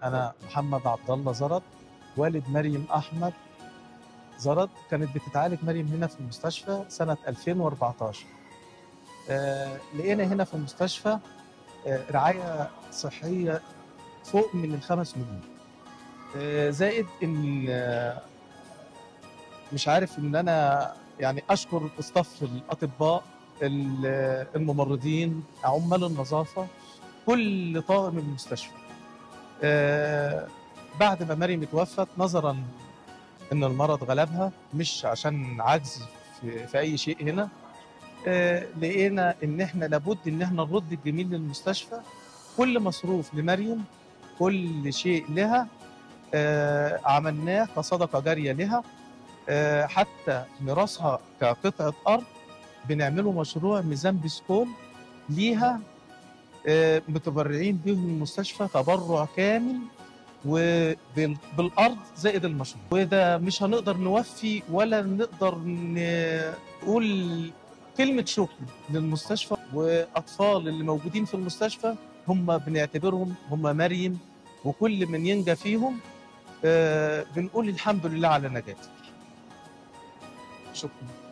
أنا محمد عبد الله زرد، والد مريم أحمد زرد. كانت بتتعالج مريم هنا في المستشفى سنة 2014. لقينا هنا في المستشفى رعاية صحية فوق من ال5 مليون. زائد إن مش عارف إن أنا يعني أشكر استاف الأطباء، الممرضين، عمال النظافة، كل طاقم المستشفى. بعد ما مريم اتوفت، نظرا ان المرض غلبها، مش عشان عجز في اي شيء هنا، لقينا ان احنا لابد ان احنا نرد الجميل للمستشفى. كل مصروف لمريم، كل شيء لها عملناه كصدقه جاريه لها. حتى ميراثها كقطعه ارض بنعمله مشروع ميزان بسكول ليها، متبرعين بيهم المستشفى تبرع كامل، وبالارض زائد المشروع. وده مش هنقدر نوفي ولا نقدر نقول كلمه شكر للمستشفى واطفال اللي موجودين في المستشفى. هم بنعتبرهم هم مريم، وكل من ينجى فيهم بنقول الحمد لله على نجاته. شكرا.